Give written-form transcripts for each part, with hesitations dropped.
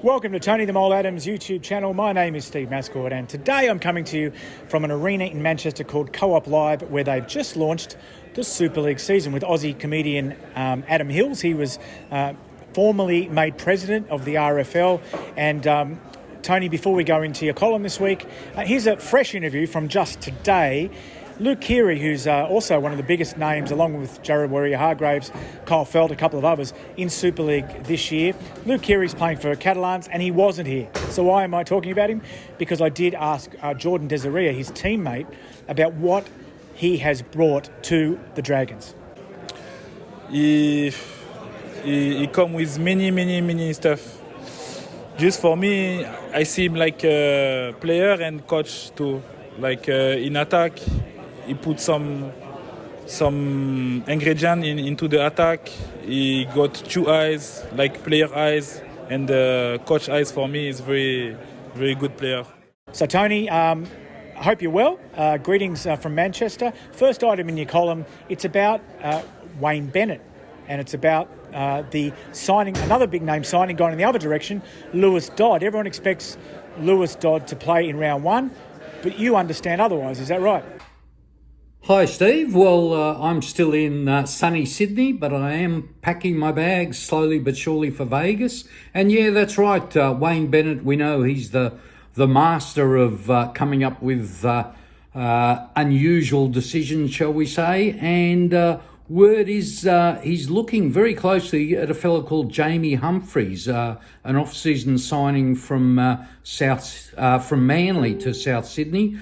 Welcome to Tony the Mole Adams YouTube channel. My name is Steve Mascord, and today I'm coming to you from an arena in Manchester called Co-op Live, where they've just launched the Super League season with Aussie comedian Adam Hills. He was formally made president of the RFL. And Tony, before we go into your column this week, here's a fresh interview from just today. Luke Keary, who's also one of the biggest names, along with Jared Warrior-Hargraves, Kyle Felt, a couple of others, in Super League this year. Luke Keary's playing for Catalans, and he wasn't here. So why am I talking about him? Because I did ask Jordan Dezaria, his teammate, about what he has brought to the Dragons. He come with many stuff. Just for me, I see him like a player and coach too. Like in attack, he put some ingredient into the attack. He got two eyes, like player eyes, and coach eyes. For me, is very good player. So Tony, I hope you're well. Greetings from Manchester. First item in your column, it's about Wayne Bennett, and it's about the signing, another big name signing gone in the other direction, Lewis Dodd. Everyone expects Lewis Dodd to play in round one, but you understand otherwise, is that right? Hi Steve, well I'm still in sunny Sydney, but I am packing my bags slowly but surely for Vegas. And yeah, that's right, Wayne Bennett, we know he's the master of coming up with unusual decisions, shall we say, and word is he's looking very closely at a fellow called Jamie Humphreys, an off-season signing from Manly to South Sydney.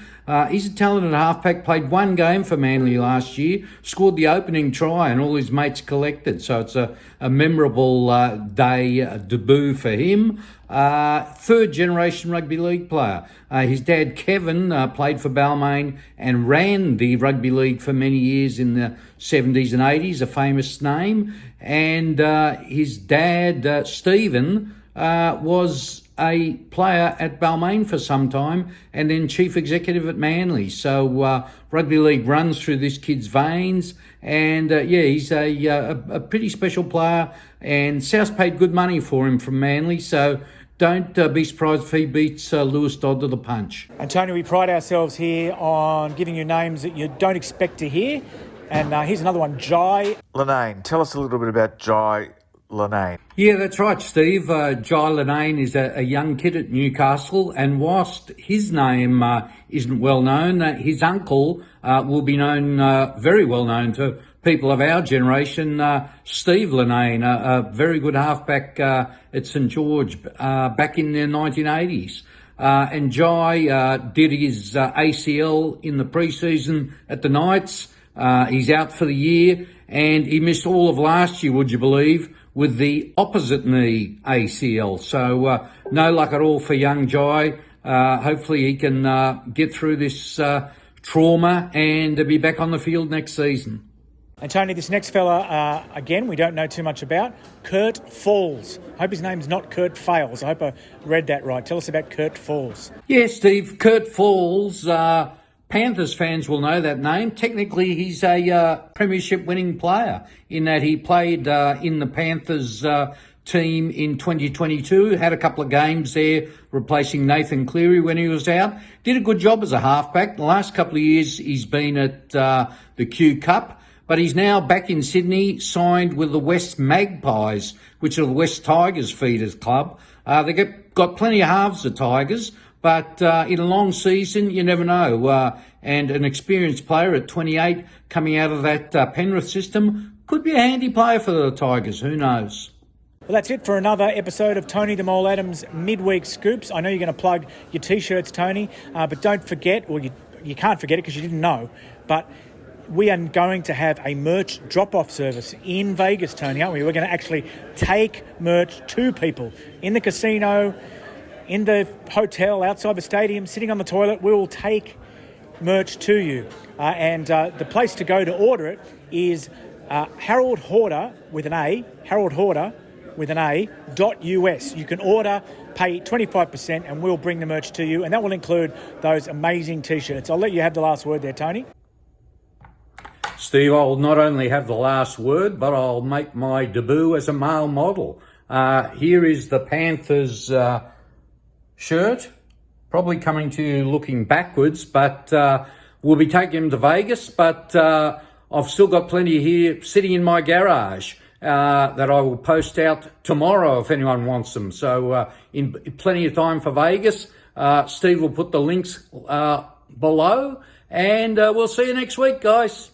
He's a talented halfback, played one game for Manly last year, scored the opening try and all his mates collected. So it's a memorable debut for him. Third generation rugby league player. His dad, Kevin, played for Balmain and ran the rugby league for many years in the 70s and 80s, a famous name. And his dad, Stephen, was a player at Balmain for some time and then chief executive at Manly. So rugby league runs through this kid's veins. And he's a pretty special player, and South paid good money for him from Manly. So don't be surprised if he beats Lewis Dodd to the punch. And Tony, we pride ourselves here on giving you names that you don't expect to hear. And here's another one, Jai Linnane. Tell us a little bit about Jai Linnane. Yeah, that's right, Steve. Jai Linnane is a young kid at Newcastle, and whilst his name isn't well known, his uncle will be known, very well known to people of our generation, Steve Linnane, a very good halfback at St George back in the 1980s. And Jai did his ACL in the pre-season at the Knights. He's out for the year, and he missed all of last year, would you believe, with the opposite knee ACL. So no luck at all for young Jai. Hopefully he can get through this trauma and be back on the field next season. And Tony, this next fella, again, we don't know too much about, Kurt Falls. I hope his name's not Kurt Fails. I hope I read that right. Tell us about Kurt Falls. Yeah, Steve, Kurt Falls, Panthers fans will know that name. Technically, he's a premiership winning player in that he played in the Panthers team in 2022, had a couple of games there replacing Nathan Cleary when he was out. Did a good job as a halfback. The last couple of years he's been at the Q Cup, but he's now back in Sydney, signed with the West Magpies, which are the West Tigers feeders club. They got plenty of halves of Tigers, but in a long season, you never know. And an experienced player at 28 coming out of that Penrith system could be a handy player for the Tigers. Who knows? Well, that's it for another episode of Tony the Mole Adams Midweek Scoops. I know you're going to plug your T-shirts, Tony, but don't forget, or you can't forget it because you didn't know, but we are going to have a merch drop-off service in Vegas, Tony, aren't we? We're going to actually take merch to people in the casino, in the hotel, outside the stadium, sitting on the toilet. We will take merch to you. And the place to go to order it is Harold Horder with an A, .us. You can order, pay 25%, and we'll bring the merch to you. And that will include those amazing T-shirts. I'll let you have the last word there, Tony. Steve, I'll not only have the last word, but I'll make my debut as a male model. Here is the Panthers shirt, probably coming to you looking backwards, but we'll be taking them to Vegas. But I've still got plenty here sitting in my garage that I will post out tomorrow if anyone wants them. So in plenty of time for Vegas. Steve will put the links below, and we'll see you next week, guys.